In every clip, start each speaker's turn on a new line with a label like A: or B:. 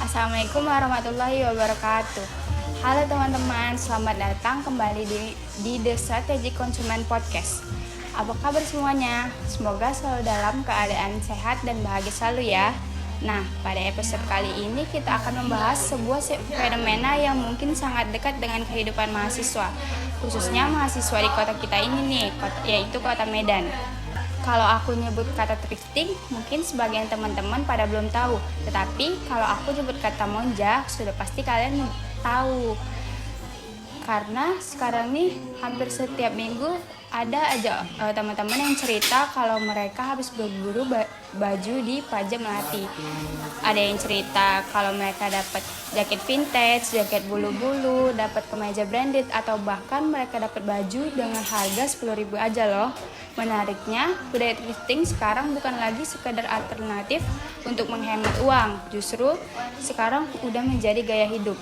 A: Assalamualaikum warahmatullahi wabarakatuh. Halo teman-teman, selamat datang kembali di The Strategic Consumer Podcast. Apa kabar semuanya? Semoga selalu dalam keadaan sehat dan bahagia selalu ya. Nah, pada episode kali ini kita akan membahas sebuah fenomena yang mungkin sangat dekat dengan kehidupan mahasiswa, khususnya mahasiswa di kota kita ini nih, yaitu kota Medan. Kalau aku nyebut kata thrifting, mungkin sebagian teman-teman pada belum tahu. Tetapi kalau aku nyebut kata monja, sudah pasti kalian tahu. Karena sekarang nih hampir setiap minggu ada aja teman-teman yang cerita kalau mereka habis berburu baju di Pajak Melati. Ada yang cerita kalau mereka dapat jaket vintage, jaket bulu-bulu, dapat kemeja branded, atau bahkan mereka dapat baju dengan harga 10.000 aja loh. Menariknya, budaya thrifting sekarang bukan lagi sekedar alternatif untuk menghemat uang, justru sekarang udah menjadi gaya hidup.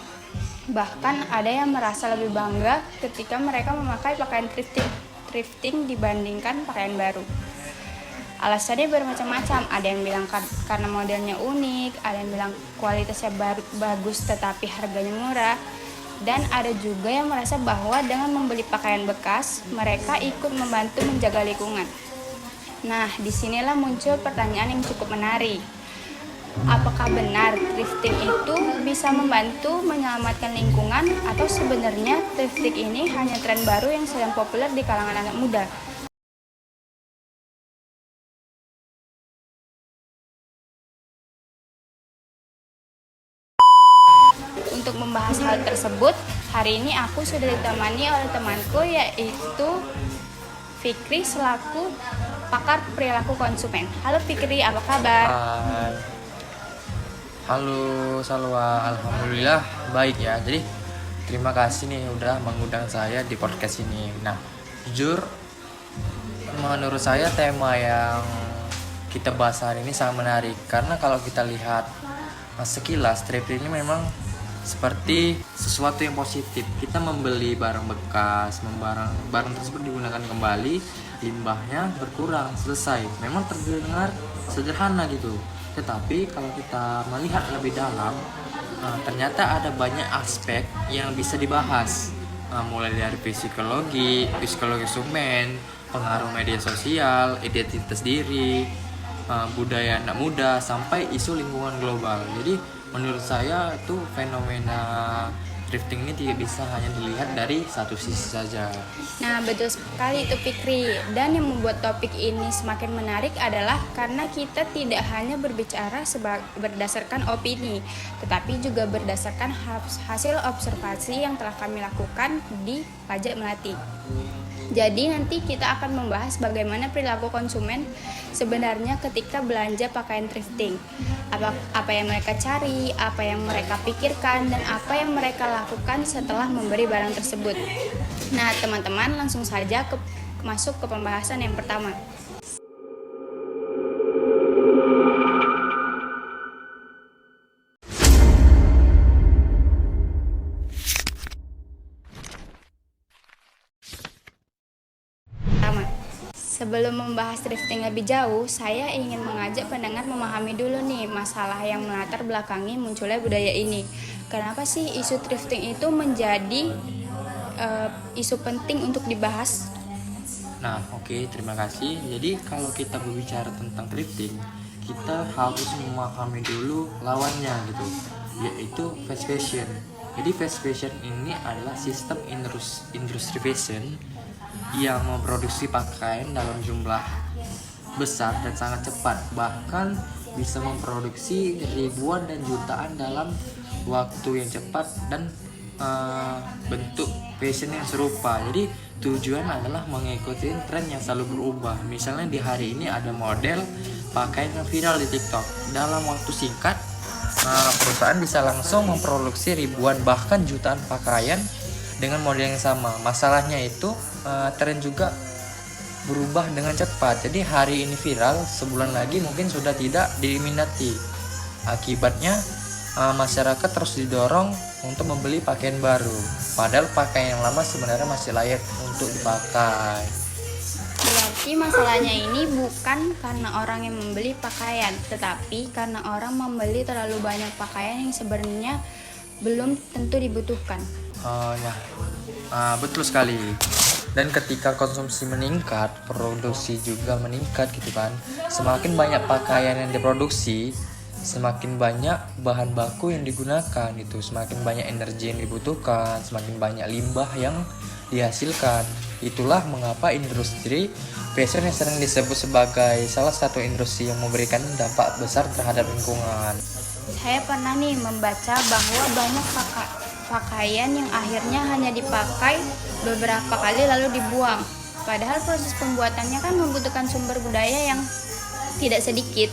A: Bahkan ada yang merasa lebih bangga ketika mereka memakai pakaian thrifting dibandingkan pakaian baru. Alasannya bermacam-macam, ada yang bilang karena modelnya unik, ada yang bilang kualitasnya bagus tetapi harganya murah, dan ada juga yang merasa bahwa dengan membeli pakaian bekas, mereka ikut membantu menjaga lingkungan. Nah, disinilah muncul pertanyaan yang cukup menarik. Apakah benar thrifting itu bisa membantu menyelamatkan lingkungan, atau sebenarnya thrifting ini hanya tren baru yang sedang populer di kalangan anak muda? Untuk membahas hal tersebut, hari ini aku sudah ditemani oleh temanku, yaitu Fikri selaku pakar perilaku konsumen. Halo Fikri, apa kabar?
B: Hai. Halo Salwa, alhamdulillah baik ya. Jadi terima kasih nih udah mengundang saya di podcast ini. Nah, jujur menurut saya tema yang kita bahas hari ini sangat menarik, karena kalau kita lihat sekilas thrifting ini memang seperti sesuatu yang positif. Kita membeli barang bekas, barang tersebut digunakan kembali, limbahnya berkurang, selesai. Memang terdengar sederhana gitu, tetapi kalau kita melihat lebih dalam, ternyata ada banyak aspek yang bisa dibahas, mulai dari psikologi konsumen, pengaruh media sosial, identitas diri, budaya anak muda, sampai isu lingkungan global. Jadi menurut saya itu fenomena thrifting ini tidak bisa hanya dilihat dari satu sisi saja.
A: Nah, betul sekali itu Fikri. Dan yang membuat topik ini semakin menarik adalah karena kita tidak hanya berbicara berdasarkan opini, tetapi juga berdasarkan hasil observasi yang telah kami lakukan di Pajak Melati. Jadi nanti kita akan membahas bagaimana perilaku konsumen sebenarnya ketika belanja pakaian thrifting. Apa yang mereka cari, apa yang mereka pikirkan, dan apa yang mereka lakukan setelah membeli barang tersebut. Nah, teman-teman, langsung saja masuk ke pembahasan yang pertama. Sebelum membahas thrifting lebih jauh, saya ingin mengajak pendengar memahami dulu nih masalah yang melatar belakangi munculnya budaya ini. Kenapa sih isu thrifting itu menjadi isu penting untuk dibahas?
B: Nah, oke, terima kasih. Jadi kalau kita berbicara tentang thrifting, kita harus memahami dulu lawannya gitu, yaitu fast fashion. Jadi fast fashion ini adalah sistem industri fashion yang memproduksi pakaian dalam jumlah besar dan sangat cepat, bahkan bisa memproduksi ribuan dan jutaan dalam waktu yang cepat dan bentuk fashion yang serupa. Jadi tujuan adalah mengikuti tren yang selalu berubah. Misalnya di hari ini ada model pakaian yang viral di TikTok, dalam waktu singkat perusahaan bisa langsung memproduksi ribuan bahkan jutaan pakaian dengan model yang sama. Masalahnya itu tren juga berubah dengan cepat. Jadi hari ini viral, sebulan lagi mungkin sudah tidak diminati. Akibatnya masyarakat terus didorong untuk membeli pakaian baru, padahal pakaian yang lama sebenarnya masih layak untuk dipakai.
A: Tapi masalahnya ini bukan karena orang yang membeli pakaian, tetapi karena orang membeli terlalu banyak pakaian yang sebenarnya belum tentu dibutuhkan.
B: Betul sekali. Dan ketika konsumsi meningkat, produksi juga meningkat gitu kan. Semakin banyak pakaian yang diproduksi, semakin banyak bahan baku yang digunakan gitu, semakin banyak energi yang dibutuhkan, semakin banyak limbah yang dihasilkan. Itulah mengapa industri fashion yang sering disebut sebagai salah satu industri yang memberikan dampak besar terhadap lingkungan.
A: Saya pernah nih membaca bahwa banyak pakaian yang akhirnya hanya dipakai beberapa kali lalu dibuang. Padahal proses pembuatannya kan membutuhkan sumber budaya yang tidak sedikit.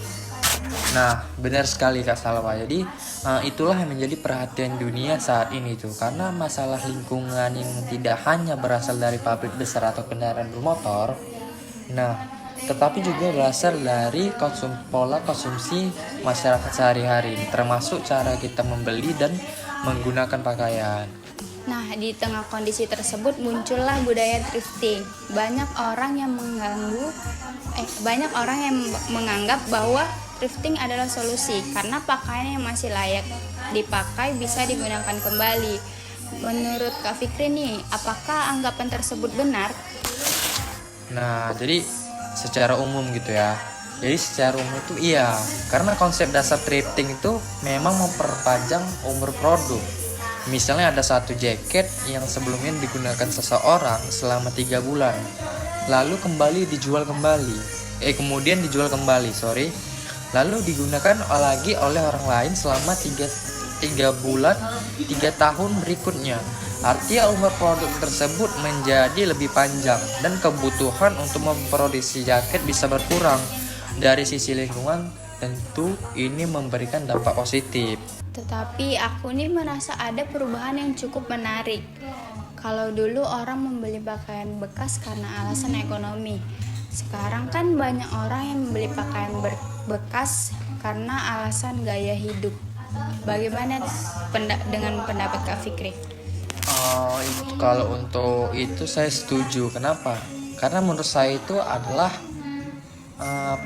B: Nah, benar sekali Kak Salwa. Jadi itulah yang menjadi perhatian dunia saat ini tuh. Karena masalah lingkungan yang tidak hanya berasal dari pabrik besar atau kendaraan bermotor. Nah, tetapi juga berasal dari pola konsumsi masyarakat sehari-hari, termasuk cara kita membeli dan menggunakan pakaian.
A: Nah, di tengah kondisi tersebut muncullah budaya thrifting. Banyak orang yang menganggap bahwa thrifting adalah solusi karena pakaian yang masih layak dipakai bisa digunakan kembali. Menurut Kak Fikri nih, apakah anggapan tersebut benar?
B: Nah, jadi secara umum gitu ya. Jadi secara umum itu iya, karena konsep dasar thrifting itu memang memperpanjang umur produk. Misalnya ada satu jaket yang sebelumnya digunakan seseorang selama 3 bulan, lalu kemudian dijual kembali, lalu digunakan lagi oleh orang lain selama 3 bulan, 3 tahun berikutnya. Artinya umur produk tersebut menjadi lebih panjang dan kebutuhan untuk memproduksi jaket bisa berkurang. Dari sisi lingkungan tentu ini memberikan dampak positif.
A: Tetapi aku nih merasa ada perubahan yang cukup menarik. Kalau dulu orang membeli pakaian bekas karena alasan ekonomi, sekarang kan banyak orang yang membeli pakaian bekas karena alasan gaya hidup. Bagaimana dengan pendapat Kak Fikri?
B: Kalau untuk itu saya setuju. Kenapa? Karena menurut saya itu adalah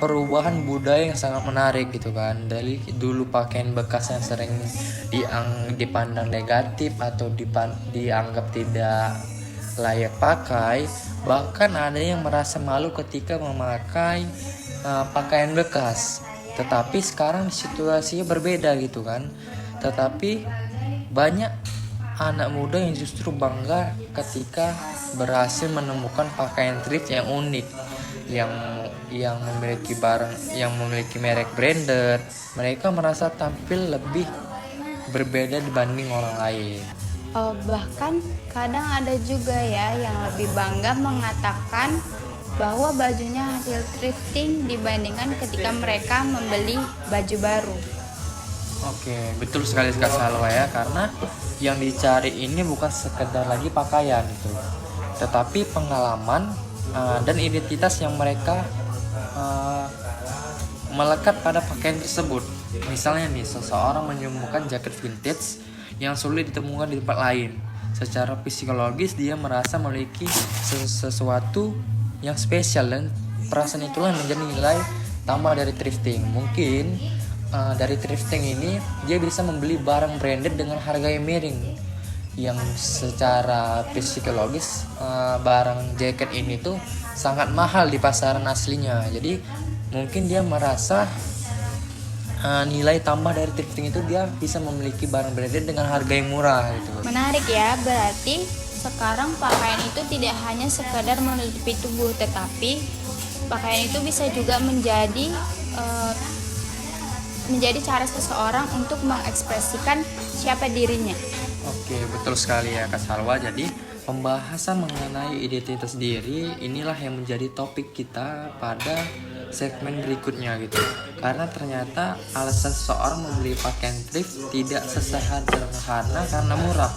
B: perubahan budaya yang sangat menarik gitu kan. Dari dulu pakaian bekas yang sering dipandang negatif atau dianggap tidak layak pakai, bahkan ada yang merasa malu ketika memakai pakaian bekas. Tetapi sekarang situasinya berbeda gitu kan. Tetapi banyak anak muda yang justru bangga ketika berhasil menemukan pakaian thrift yang unik, yang memiliki merek branded. Mereka merasa tampil lebih berbeda dibanding orang lain.
A: Bahkan kadang ada juga ya yang lebih bangga mengatakan bahwa bajunya hasil thrifting dibandingkan ketika mereka membeli baju baru.
B: Oke, betul sekali Kak Salwa ya, karena yang dicari ini bukan sekedar lagi pakaian gitu, tetapi pengalaman dan identitas yang mereka melekat pada pakaian tersebut. Misalnya nih, seseorang menemukan jaket vintage yang sulit ditemukan di tempat lain. Secara psikologis dia merasa memiliki sesuatu yang spesial, dan perasaan itulah yang menjadi nilai tambah dari thrifting. Mungkin dari thrifting ini dia bisa membeli barang branded dengan harga yang miring, yang secara psikologis barang jaket ini tuh sangat mahal di pasaran aslinya. Jadi mungkin dia merasa nilai tambah dari thrifting itu dia bisa memiliki barang branded dengan harga yang murah gitu.
A: Menarik ya, berarti sekarang pakaian itu tidak hanya sekadar menutupi tubuh, tetapi pakaian itu bisa juga menjadi cara seseorang untuk mengekspresikan siapa dirinya.
B: Oke, betul sekali ya Kak Salwa. Jadi pembahasan mengenai identitas diri inilah yang menjadi topik kita pada segmen berikutnya gitu. Karena ternyata alasan seseorang membeli pakaian thrift tidak sesederhana karena murah,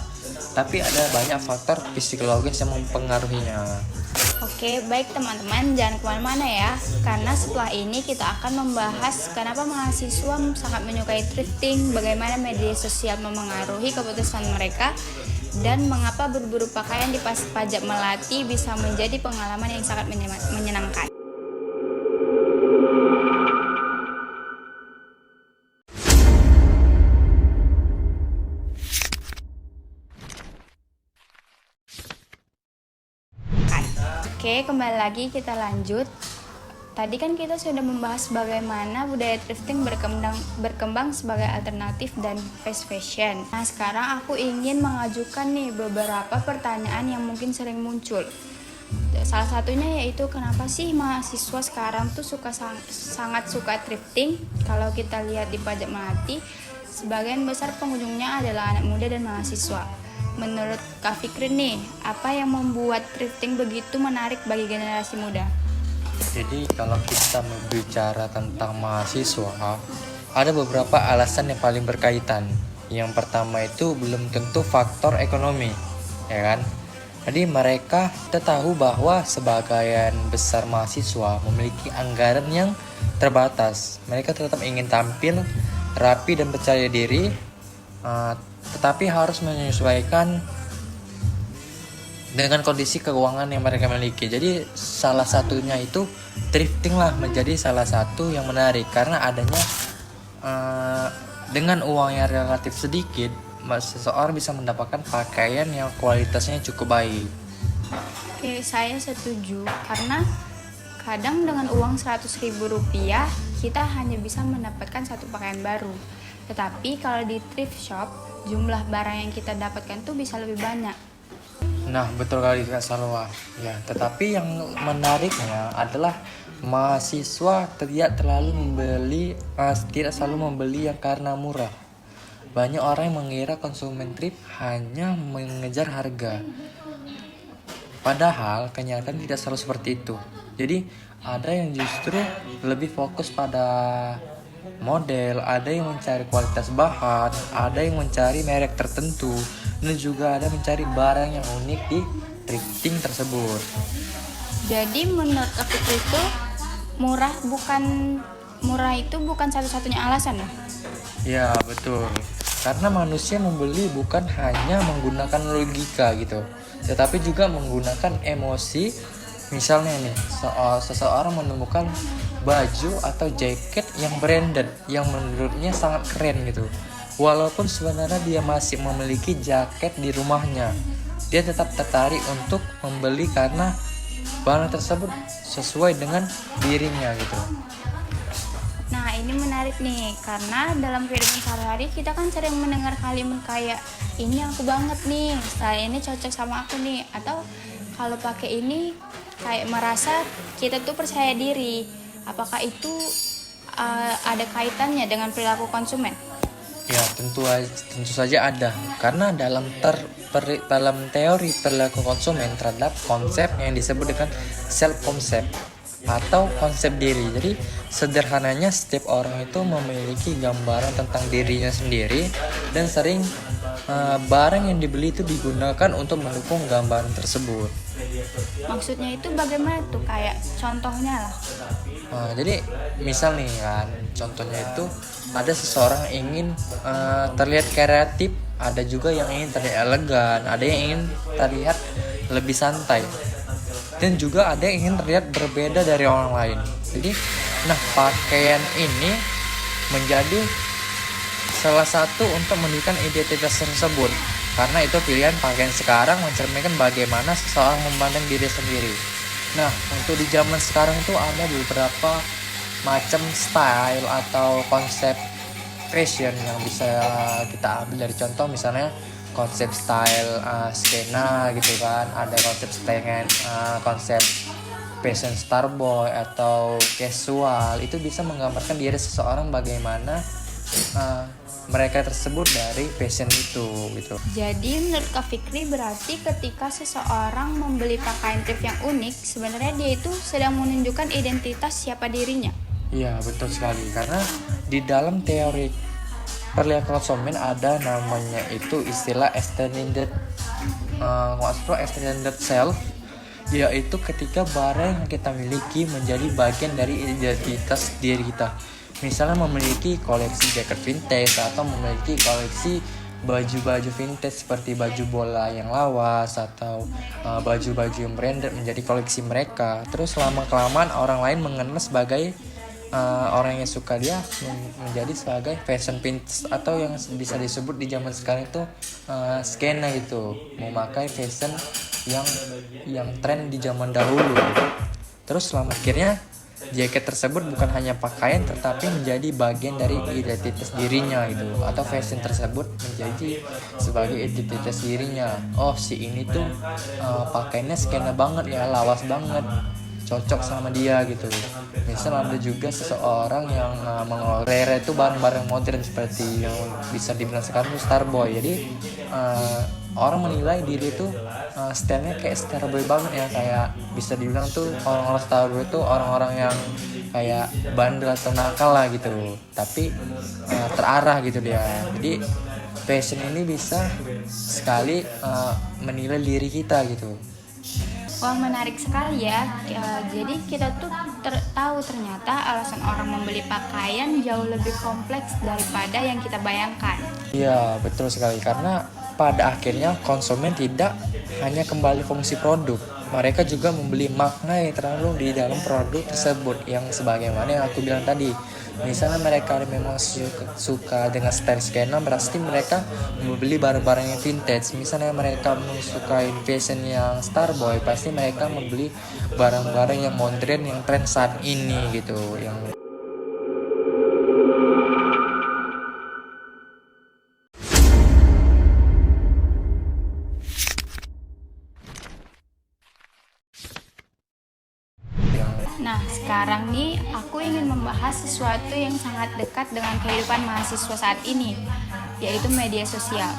B: tapi ada banyak faktor psikologis yang mempengaruhinya.
A: Oke, baik teman-teman, jangan kemana-mana ya, karena setelah ini kita akan membahas kenapa mahasiswa sangat menyukai thrifting, bagaimana media sosial memengaruhi keputusan mereka, dan mengapa berburu pakaian di pajak melati bisa menjadi pengalaman yang sangat menyenangkan. Oke, kembali lagi kita lanjut. Tadi kan kita sudah membahas bagaimana budaya thrifting berkembang sebagai alternatif dan fast fashion. Nah, sekarang aku ingin mengajukan nih beberapa pertanyaan yang mungkin sering muncul. Salah satunya yaitu kenapa sih mahasiswa sekarang tuh sangat suka thrifting? Kalau kita lihat di Pajak Melati, sebagian besar pengunjungnya adalah anak muda dan mahasiswa. Menurut Kak Fikri nih, apa yang membuat thrifting begitu menarik bagi generasi muda?
B: Jadi kalau kita berbicara tentang mahasiswa, ada beberapa alasan yang paling berkaitan. Yang pertama itu belum tentu faktor ekonomi, ya kan? Jadi mereka kita tahu bahwa sebagian besar mahasiswa memiliki anggaran yang terbatas. Mereka tetap ingin tampil rapi dan percaya diri, tetapi harus menyesuaikan dengan kondisi keuangan yang mereka miliki. Jadi salah satunya itu thrifting lah menjadi salah satu yang menarik karena adanya dengan uang yang relatif sedikit, seseorang bisa mendapatkan pakaian yang kualitasnya cukup baik.
A: Oke, saya setuju karena kadang dengan uang Rp100.000 kita hanya bisa mendapatkan satu pakaian baru. Tetapi kalau di thrift shop, jumlah barang yang kita dapatkan tuh bisa lebih banyak.
B: Nah, betul kali Kak Salwa. Ya, tetapi yang menariknya adalah mahasiswa tidak selalu membeli yang karena murah. Banyak orang yang mengira konsumen thrift hanya mengejar harga. Padahal kenyataan tidak selalu seperti itu. Jadi, ada yang justru lebih fokus pada model, ada yang mencari kualitas bahan, ada yang mencari merek tertentu, dan juga ada mencari barang yang unik di thrifting tersebut.
A: Jadi menurut aku itu murah itu bukan satu-satunya alasan ya?
B: Ya, betul. Karena manusia membeli bukan hanya menggunakan logika gitu, tetapi juga menggunakan emosi. Misalnya nih, seseorang menemukan baju atau jaket yang branded yang menurutnya sangat keren gitu. Walaupun sebenarnya dia masih memiliki jaket di rumahnya, dia tetap tertarik untuk membeli karena barang tersebut sesuai dengan dirinya gitu.
A: Nah, ini menarik nih karena dalam kehidupan sehari-hari kita kan sering mendengar kalimat kayak ini aku banget nih, ini cocok sama aku nih, atau kalau pakai ini kayak merasa kita tuh percaya diri. Apakah itu ada kaitannya dengan perilaku konsumen?
B: Ya, tentu saja ada. Karena dalam teori perilaku konsumen terhadap konsep yang disebut dengan self concept atau konsep diri. Jadi sederhananya setiap orang itu memiliki gambaran tentang dirinya sendiri dan sering barang yang dibeli itu digunakan untuk mendukung gambaran tersebut.
A: Maksudnya itu bagaimana tuh? Kayak contohnya lah.
B: Jadi misal nih kan, contohnya itu ada seseorang ingin terlihat kreatif, ada juga yang ingin terlihat elegan, ada yang ingin terlihat lebih santai, dan juga ada yang ingin terlihat berbeda dari orang lain. Jadi, pakaian ini menjadi salah satu untuk menunjukkan identitas tersebut. Karena itu pilihan pakaian sekarang mencerminkan bagaimana seseorang memandang diri sendiri. Nah, untuk di zaman sekarang itu ada beberapa macam style atau konsep fashion yang bisa kita ambil dari contoh, misalnya konsep style skena gitu kan, ada konsep konsep fashion starboy atau casual. Itu bisa menggambarkan diri seseorang bagaimana mereka tersebut dari fashion itu gitu.
A: Jadi menurut Kak Fikri berarti ketika seseorang membeli pakaian thrift yang unik, sebenarnya dia itu sedang menunjukkan identitas siapa dirinya.
B: Iya, betul sekali. Karena di dalam teori perilaku konsumen ada namanya itu istilah extended self, yaitu ketika barang yang kita miliki menjadi bagian dari identitas diri kita. Misalnya memiliki koleksi jaket vintage atau memiliki koleksi baju-baju vintage seperti baju bola yang lawas atau baju-baju yang branded menjadi koleksi mereka. Terus lama-kelamaan orang lain mengenal sebagai orang yang suka dia menjadi sebagai fashion vintage atau yang bisa disebut di zaman sekarang itu skena gitu, memakai fashion yang tren di zaman dahulu. Terus akhirnya jaket tersebut bukan hanya pakaian tetapi menjadi bagian dari identitas dirinya gitu, atau fashion tersebut menjadi sebagai identitas dirinya. Oh, si ini tuh pakaiannya skena banget ya, lawas banget, cocok sama dia gitu. Misal ada juga seseorang yang mengelola itu barang-barang modern seperti yang bisa dibilang sekarang itu Starboy. Jadi orang menilai diri itu stylenya kayak Starboy banget ya, kayak bisa dibilang tuh orang-orang Starboy itu orang-orang yang kayak bandel atau nakal lah gitu, tapi terarah gitu dia. Jadi fashion ini bisa sekali menilai diri kita gitu.
A: Wah, menarik sekali ya. Jadi kita tuh tahu ternyata alasan orang membeli pakaian jauh lebih kompleks daripada yang kita bayangkan.
B: Iya, betul sekali. Karena pada akhirnya konsumen tidak hanya kembali fungsi produk, mereka juga membeli makna yang terlalu di dalam produk tersebut, yang sebagaimana yang aku bilang tadi. Misalnya mereka memang suka dengan style skena, berarti mereka membeli barang-barang yang vintage. Misalnya mereka menyukai fashion yang Starboy, pasti mereka membeli barang-barang yang modern, yang tren saat ini gitu.
A: Nah, sekarang nih aku ingin membahas sesuatu yang sangat dekat dengan kehidupan mahasiswa saat ini, yaitu media sosial.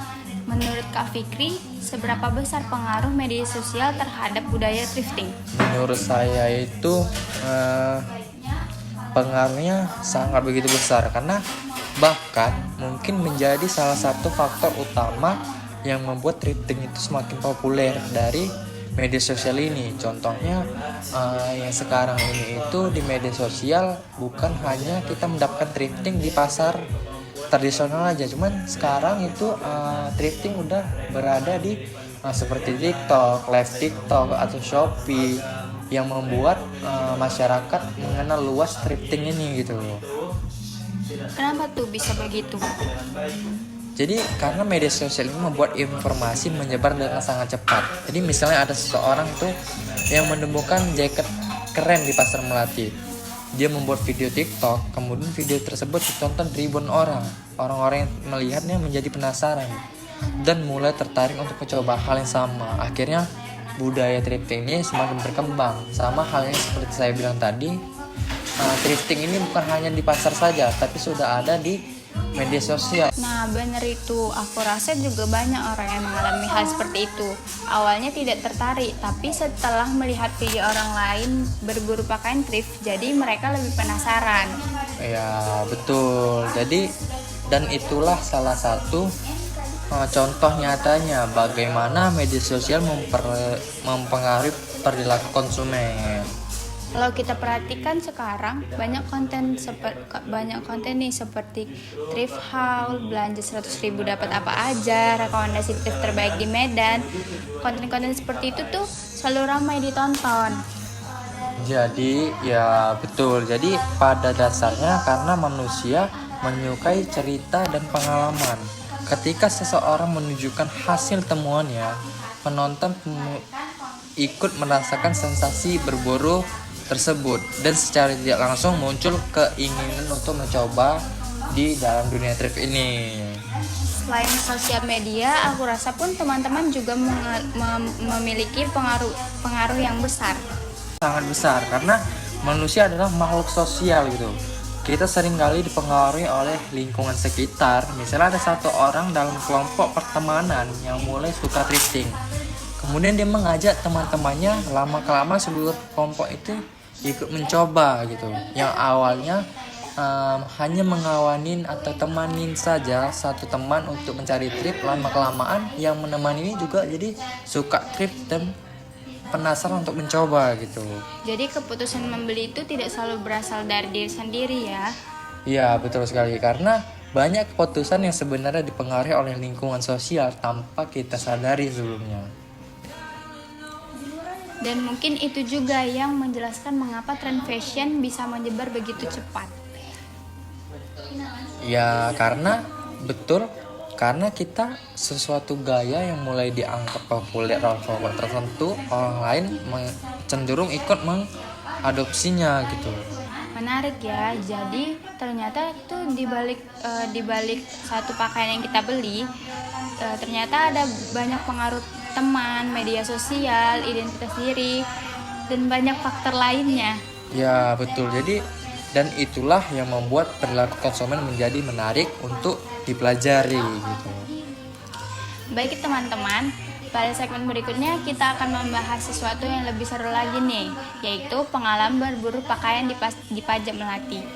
A: Menurut Kak Fikri, seberapa besar pengaruh media sosial terhadap budaya thrifting?
B: Menurut saya itu pengaruhnya sangat begitu besar, karena bahkan mungkin menjadi salah satu faktor utama yang membuat thrifting itu semakin populer dari media sosial ini. Contohnya yang sekarang ini itu di media sosial bukan hanya kita mendapatkan thrifting di pasar tradisional aja, cuman sekarang itu thrifting udah berada di seperti TikTok, live TikTok atau Shopee, yang membuat masyarakat mengenal luas thrifting ini gitu.
A: Kenapa tuh bisa begitu?
B: Jadi karena media sosial ini membuat informasi menyebar dengan sangat cepat. Jadi misalnya ada seseorang tuh yang menemukan jaket keren di pasar Melati. Dia membuat video TikTok, kemudian video tersebut ditonton ribuan orang. Orang-orang yang melihatnya menjadi penasaran dan mulai tertarik untuk mencoba hal yang sama. Akhirnya budaya thrifting ini semakin berkembang. Sama halnya seperti saya bilang tadi, thrifting ini bukan hanya di pasar saja, tapi sudah ada di media sosial.
A: Nah, benar itu. Aku rasa juga banyak orang yang mengalami hal seperti itu. Awalnya tidak tertarik, tapi setelah melihat video orang lain berburu pakaian thrift, jadi mereka lebih penasaran.
B: Ya, betul. Jadi, dan itulah salah satu contoh nyatanya bagaimana media sosial mempengaruhi perilaku konsumen.
A: Kalau kita perhatikan sekarang banyak konten nih seperti thrift haul, belanja 100.000 dapat apa aja, rekomendasi thrift terbaik di Medan. Konten-konten seperti itu tuh selalu ramai ditonton.
B: Jadi ya betul. Jadi pada dasarnya karena manusia menyukai cerita dan pengalaman. Ketika seseorang menunjukkan hasil temuannya, penonton ikut merasakan sensasi berburu tersebut, dan secara tidak langsung muncul keinginan untuk mencoba di dalam dunia thrift ini.
A: Selain sosial media, aku rasa pun teman-teman juga memiliki pengaruh yang besar.
B: Sangat besar, karena manusia adalah makhluk sosial gitu. Kita seringkali dipengaruhi oleh lingkungan sekitar. Misalnya ada satu orang dalam kelompok pertemanan yang mulai suka thrifting. Kemudian dia mengajak teman-temannya, lama-kelamaan seluruh kelompok itu ikut mencoba gitu. Yang awalnya hanya mengawanin atau temanin saja satu teman untuk mencari thrift, lama-kelamaan yang menemani ini juga jadi suka thrift dan penasaran untuk mencoba gitu.
A: Jadi keputusan membeli itu tidak selalu berasal dari diri sendiri ya.
B: Iya, betul sekali, karena banyak keputusan yang sebenarnya dipengaruhi oleh lingkungan sosial tanpa kita sadari sebelumnya.
A: Dan mungkin itu juga yang menjelaskan mengapa tren fashion bisa menyebar begitu cepat.
B: Ya, karena betul, Karena kita sesuatu gaya yang mulai dianggap populer oleh kelompok tertentu, orang lain cenderung ikut mengadopsinya gitu.
A: Menarik ya. Jadi ternyata tuh dibalik satu pakaian yang kita beli, ternyata ada banyak pengaruh teman, media sosial, identitas diri, dan banyak faktor lainnya.
B: Ya betul. Jadi dan itulah yang membuat perilaku konsumen menjadi menarik untuk dipelajari gitu.
A: Baik teman-teman, pada segmen berikutnya kita akan membahas sesuatu yang lebih seru lagi nih, yaitu pengalaman berburu pakaian di Pajak Melati.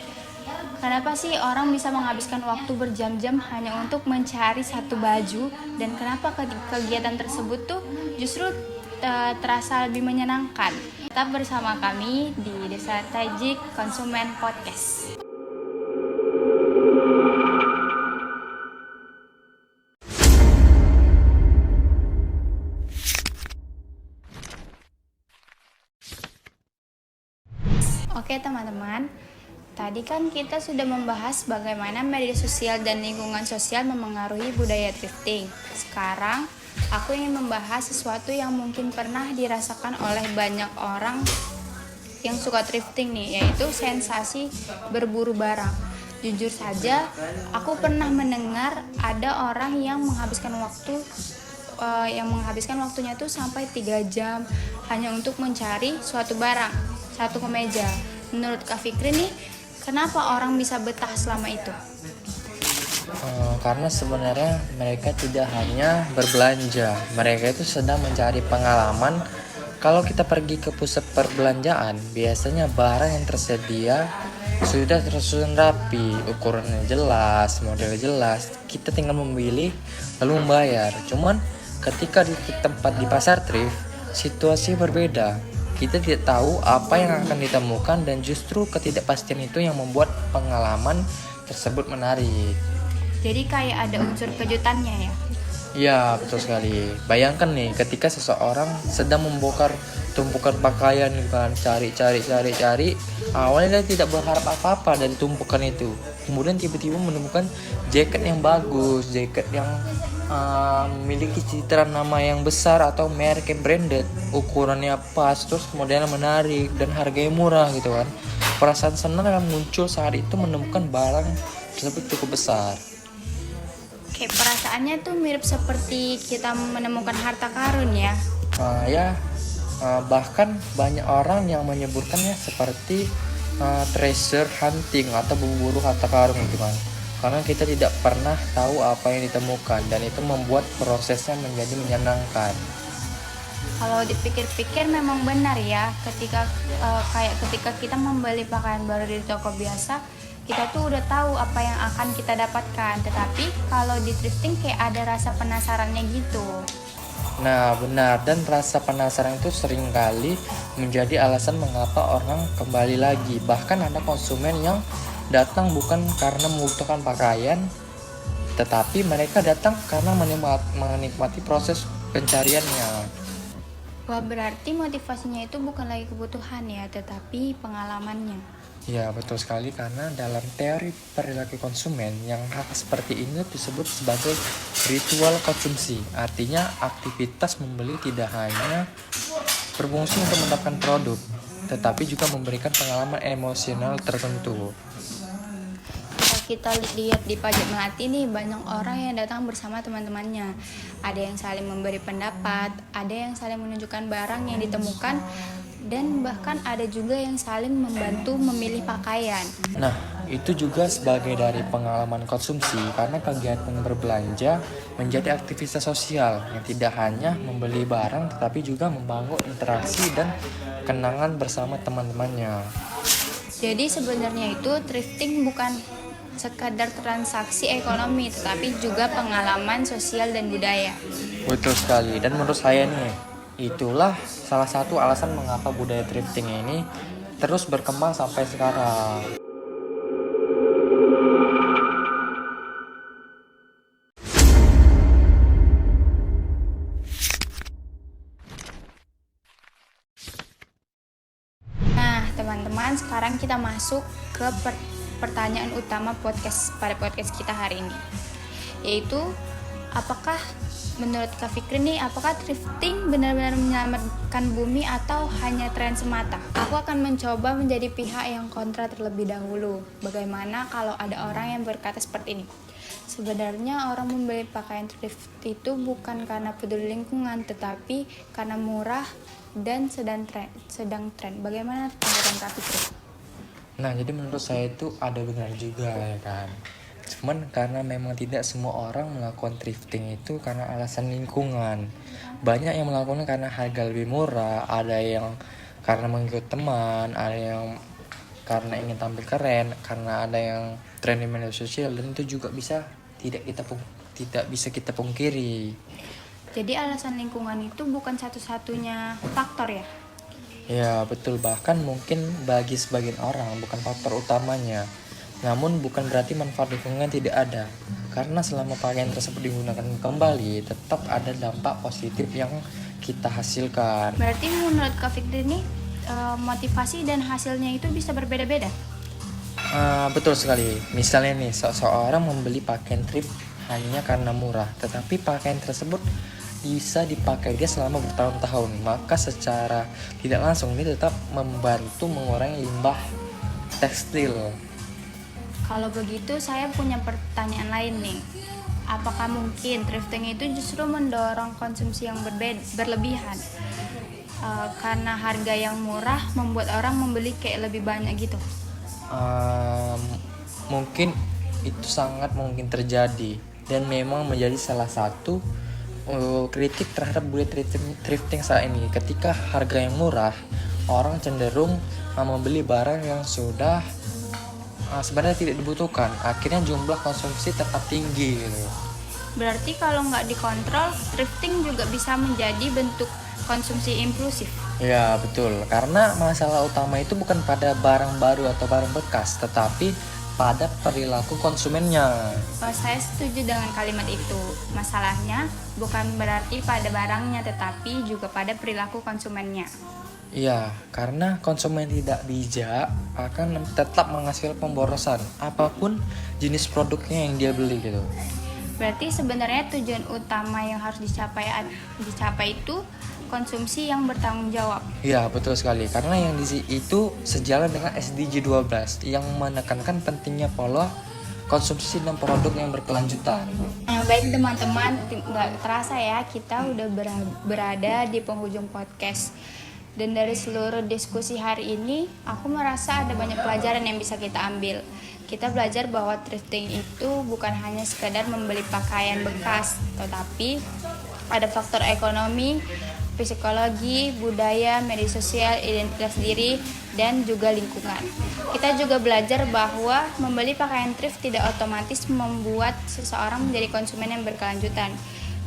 A: Kenapa sih orang bisa menghabiskan waktu berjam-jam hanya untuk mencari satu baju, dan kenapa kegiatan tersebut tuh justru terasa lebih menyenangkan? Tetap bersama kami di Desa Tajik Konsumen Podcast. Oke teman-teman, tadi kan kita sudah membahas bagaimana media sosial dan lingkungan sosial memengaruhi budaya thrifting. Sekarang, aku ingin membahas sesuatu yang mungkin pernah dirasakan oleh banyak orang yang suka thrifting nih, yaitu sensasi berburu barang. Jujur saja, aku pernah mendengar ada orang yang menghabiskan waktunya tuh sampai 3 jam hanya untuk mencari suatu barang, satu kemeja. Menurut Kak Fikri nih, kenapa orang bisa betah selama itu?
B: Karena sebenarnya mereka tidak hanya berbelanja, mereka itu sedang mencari pengalaman. Kalau kita pergi ke pusat perbelanjaan, biasanya barang yang tersedia sudah tersusun rapi, ukurannya jelas, modelnya jelas. Kita tinggal memilih lalu membayar. Cuman ketika di tempat di pasar thrift, situasi berbeda. Kita tidak tahu apa yang akan ditemukan, dan justru ketidakpastian itu yang membuat pengalaman tersebut menarik.
A: Jadi kayak ada unsur kejutannya ya?
B: Ya, betul sekali. Bayangkan nih, ketika seseorang sedang membongkar tumpukan pakaian kan, cari. Awalnya dia tidak berharap apa-apa dari tumpukan itu. Kemudian tiba-tiba menemukan jaket yang bagus, jaket yang memiliki citra nama yang besar atau merek yang branded, ukurannya pas, terus kemudian menarik dan harganya murah gitu kan. Perasaan senang yang muncul saat itu menemukan barang tersebut cukup besar.
A: Kayak perasaannya tuh mirip seperti kita menemukan harta karun ya.
B: Bahkan banyak orang yang menyebutkannya seperti treasure hunting atau berburu harta karun gitu kan. Karena kita tidak pernah tahu apa yang ditemukan, dan itu membuat prosesnya menjadi menyenangkan.
A: Kalau dipikir-pikir memang benar ya, ketika kita membeli pakaian baru di toko biasa, kita tuh udah tahu apa yang akan kita dapatkan. Tetapi kalau di thrifting kayak ada rasa penasarannya gitu.
B: Nah benar, dan rasa penasaran itu seringkali menjadi alasan mengapa orang kembali lagi. Bahkan ada konsumen yang datang bukan karena membutuhkan pakaian, tetapi mereka datang karena menikmati proses pencariannya.
A: Wah, berarti motivasinya itu bukan lagi kebutuhan ya, tetapi pengalamannya.
B: Ya betul sekali, karena dalam teori perilaku konsumen yang hal seperti ini disebut sebagai ritual konsumsi. Artinya aktivitas membeli tidak hanya berfungsi untuk mendapatkan produk, tetapi juga memberikan pengalaman emosional tertentu.
A: Kita lihat di Pajak Melati nih, banyak orang yang datang bersama teman-temannya. Ada yang saling memberi pendapat, ada yang saling menunjukkan barang yang ditemukan, dan bahkan ada juga yang saling membantu memilih pakaian.
B: Nah, itu juga sebagai dari pengalaman konsumsi, karena kegiatan berbelanja menjadi aktivitas sosial yang tidak hanya membeli barang tetapi juga membangun interaksi dan kenangan bersama teman-temannya.
A: Jadi sebenarnya itu thrifting bukan sekadar transaksi ekonomi, tetapi juga pengalaman sosial dan budaya.
B: Betul sekali, dan menurut saya nih, itulah salah satu alasan mengapa budaya thrifting ini terus berkembang sampai sekarang.
A: Nah, teman-teman, sekarang kita masuk ke pertanyaan utama pada podcast kita hari ini, yaitu Apakah menurut Kak Fikri nih, apakah thrifting benar-benar menyelamatkan bumi atau hanya tren semata? Aku akan mencoba menjadi pihak yang kontra terlebih dahulu. Bagaimana kalau ada orang yang berkata seperti ini? Sebenarnya orang membeli pakaian thrift itu bukan karena peduli lingkungan, tetapi karena murah dan sedang tren. Bagaimana tanggapan Kak Fikri?
B: Nah, jadi menurut saya itu ada benar juga ya kan. Cuman karena memang tidak semua orang melakukan thrifting itu karena alasan lingkungan. Banyak yang melakukannya karena harga lebih murah, ada yang karena mengikut teman, ada yang karena ingin tampil keren, karena ada yang tren di media sosial, dan itu juga tidak bisa kita pungkiri.
A: Jadi alasan lingkungan itu bukan satu-satunya faktor ya?
B: Ya betul, bahkan mungkin bagi sebagian orang bukan faktor utamanya. Namun bukan berarti manfaat lingkungan tidak ada. Karena selama pakaian tersebut digunakan kembali, tetap ada dampak positif yang kita hasilkan.
A: Berarti menurut Kak Fikri ini motivasi dan hasilnya itu bisa berbeda-beda?
B: Betul sekali. Misalnya nih, seseorang membeli pakaian thrift hanya karena murah, tetapi pakaian tersebut bisa dipakai dia selama bertahun-tahun, maka secara tidak langsung ini tetap membantu mengurangi limbah tekstil.
A: Kalau begitu saya punya pertanyaan lain nih. Apakah mungkin thrifting itu justru mendorong konsumsi yang berlebihan? Karena harga yang murah membuat orang membeli kayak lebih banyak gitu.
B: Mungkin itu sangat mungkin terjadi dan memang menjadi salah satu kritik terhadap budaya thrifting saat ini. Ketika harga yang murah, orang cenderung membeli barang yang sudah sebenarnya tidak dibutuhkan. Akhirnya jumlah konsumsi tetap tinggi gitu.
A: Berarti kalau nggak dikontrol, thrifting juga bisa menjadi bentuk konsumsi impulsif.
B: Ya betul, karena masalah utama itu bukan pada barang baru atau barang bekas, tetapi pada perilaku konsumennya.
A: Saya setuju dengan kalimat itu. Masalahnya bukan berarti pada barangnya, tetapi juga pada perilaku konsumennya.
B: Iya, karena konsumen tidak bijak akan tetap menghasilkan pemborosan apapun jenis produknya yang dia beli gitu.
A: Berarti sebenarnya tujuan utama yang harus dicapai itu konsumsi yang bertanggung jawab.
B: Iya, betul sekali. Karena yang itu sejalan dengan SDG 12 yang menekankan pentingnya pola konsumsi dan produk yang berkelanjutan.
A: Baik teman-teman, nggak terasa ya kita udah berada di penghujung podcast. Dan dari seluruh diskusi hari ini, aku merasa ada banyak pelajaran yang bisa kita ambil. Kita belajar bahwa thrifting itu bukan hanya sekadar membeli pakaian bekas, tetapi ada faktor ekonomi, psikologi, budaya, media sosial, identitas diri, dan juga lingkungan. Kita juga belajar bahwa membeli pakaian thrift tidak otomatis membuat seseorang menjadi konsumen yang berkelanjutan.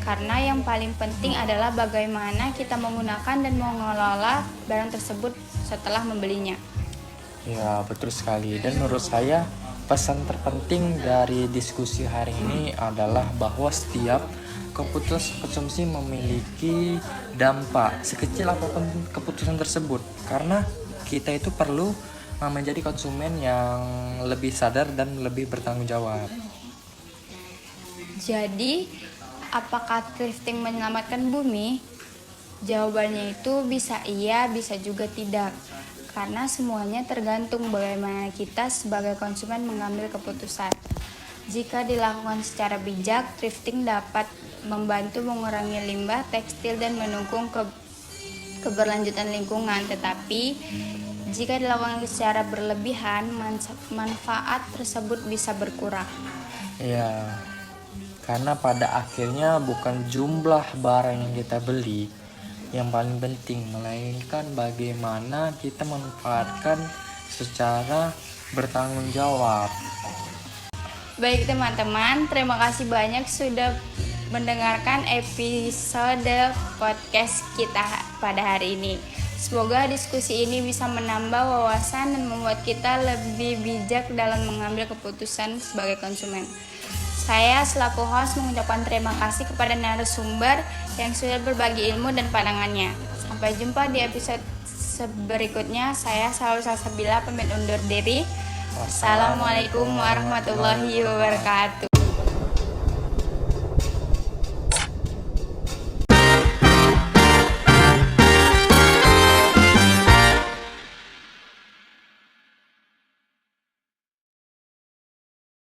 A: Karena yang paling penting adalah bagaimana kita menggunakan dan mengelola barang tersebut setelah membelinya.
B: Ya, betul sekali. Dan menurut saya, pesan terpenting dari diskusi hari ini adalah bahwa setiap keputusan konsumsi memiliki dampak sekecil apapun keputusan tersebut. Karena kita itu perlu menjadi konsumen yang lebih sadar dan lebih bertanggung jawab.
A: Jadi, apakah thrifting menyelamatkan bumi? Jawabannya itu bisa iya, bisa juga tidak. Karena semuanya tergantung bagaimana kita sebagai konsumen mengambil keputusan. Jika dilakukan secara bijak, thrifting dapat membantu mengurangi limbah tekstil dan mendukung keberlanjutan lingkungan. Tetapi, jika dilakukan secara berlebihan, manfaat tersebut bisa berkurang.
B: Ya, karena pada akhirnya bukan jumlah barang yang kita beli yang paling penting, melainkan bagaimana kita memanfaatkan secara bertanggung jawab.
A: Baik teman-teman, terima kasih banyak sudah mendengarkan episode podcast kita pada hari ini. Semoga diskusi ini bisa menambah wawasan dan membuat kita lebih bijak dalam mengambil keputusan sebagai konsumen. Saya selaku host mengucapkan terima kasih kepada narasumber yang sudah berbagi ilmu dan pandangannya. Sampai jumpa di episode berikutnya. Saya Salsabila pamit undur diri. Assalamualaikum warahmatullahi wabarakatuh.